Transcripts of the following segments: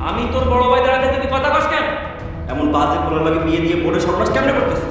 আমি তোর বড় ভাই দাঁড়াতে তুই কথা কস কেন? এমন বাজে পোলার লাগে বিয়ে দিয়ে বোনের সর্বনাশ কেমনে করতেছিস?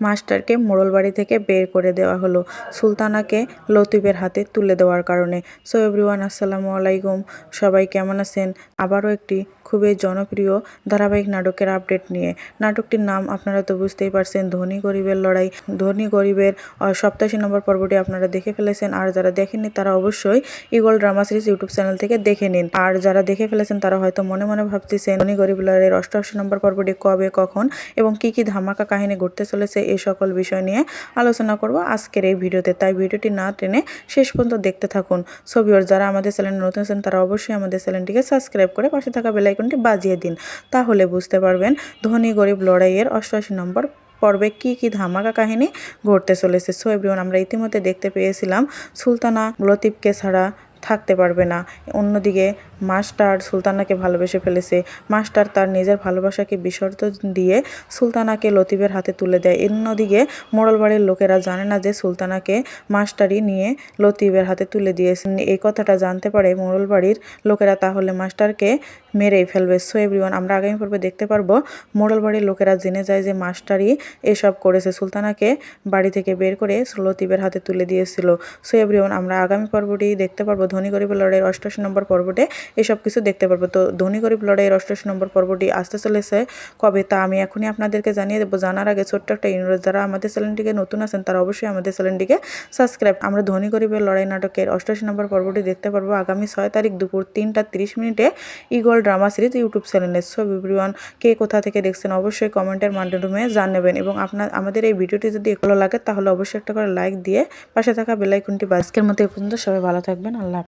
মাস্টারকে মোড়লবাড়ি থেকে বের করে দেওয়া হলো সুলতানাকে লতিফের হাতে তুলে দেওয়ার কারণে। সো এভরিওয়ান, আসসালামু আলাইকুম। সবাই কেমন আছেন? আবারও একটি খুবই জনপ্রিয় ধারাবাহিক নাটকের আপডেট নিয়ে। নাটকটির নাম আপনারা তো বুঝতেই পারছেন, ধনী গরিবের লড়াই। ধনী গরিবের 87 নম্বর পর্বটি আপনারা দেখে ফেলেছেন, আর যারা দেখেননি তারা অবশ্যই eagle drama series YouTube channel থেকে দেখে নিন। আর যারা দেখে ফেলেছেন তারা হয়তো মনে মনে ভাবতেছেন ধনী গরিব লড়াইয়ের 88 নম্বর পর্বটি কবে, কখন এবং কি কি ধামাকা কাহিনী ঘটতে চলেছে, এই সকল বিষয় নিয়ে আলোচনা করব আজকের এই ভিডিওতে। তাই ভিডিওটি না টেনে শেষ পর্যন্ত দেখতে থাকুন। সো ভিউয়ার্স, যারা আমাদের চ্যানেলে নতুন আছেন তারা অবশ্যই আমাদের চ্যানেলটিকে সাবস্ক্রাইব করে পাশে থাকা বেল আইকনটি বাজিয়ে দিন। তাহলে বুঝতে পারবেন ধনী গরিব লড়াইয়ের 88 নম্বর পর্বে কি কি ধামাকা কাহিনী ঘটতে চলেছে। সো এভরিওয়ান, আমরা ইতিমধ্যে দেখতে পেয়েছিলাম সুলতানা লতিফকে ছাড়া থাকতে পারবে না। অন্যদিকে মাস্টার সুলতানাকে ভালোবেসে ফেলেছে। মাস্টার তার নিজের ভালোবাসাকে বিসর্জন দিয়ে সুলতানাকে লতিফের হাতে তুলে দেয়। অন্যদিকে মোড়লবাড়ির লোকেরা জানে না যে সুলতানাকে মাস্টারই নিয়ে লতিফের হাতে তুলে দিয়েছেন। এই কথাটা জানতে পারে মোড়লবাড়ির লোকেরা, তাহলে মাস্টারকে মেরেই ফেলবে। সো এভরিওয়ান, আমরা আগামী পর্বে দেখতে পারবো মোড়লবাড়ির লোকেরা জেনে যায় যে মাস্টারই এসব করেছে, সুলতানাকে বাড়ি থেকে বের করে লতিফের হাতে তুলে দিয়েছিল। সো এভরিওয়ান, আমরা আগামী পর্বটি দেখতে পারবো ধনী গরিব লড়াইয়ের 88 নম্বর পর্বতে এসব কিছু দেখতে পারবো। তো ধনী গরিব লড়াইয়ের 88 নম্বর পর্বটি আসতে চলেছে কবে তা আমি এখনই আপনাদেরকে জানিয়ে দেবো। জানার আগে ছোট্ট একটা অনুরোধ, যারা আমাদের চ্যানেলটিকে নতুন আছেন তারা অবশ্যই আমাদের চ্যানেলটিকে সাবস্ক্রাইব। আমরা ধনী গরিবের লড়াই নাটকের 88 নম্বর পর্বটি দেখতে পারবো আগামী 6 তারিখ দুপুর 3টা 30 মিনিটে ইগল ড্রামা সিরিজ ইউটিউব চ্যানেলে। সো এভরিওয়ান, কে কোথা থেকে দেখছেন অবশ্যই কমেন্টের মাধ্যমে জানাবেন, এবং আমাদের এই ভিডিওটি যদি ভালো লাগে তাহলে অবশ্যই একটা করে লাইক দিয়ে পাশে থাকা বেল আইকনটি বাজকের মতো। এই পর্যন্ত সবাই ভালো থাকবেন। আল্লাহ।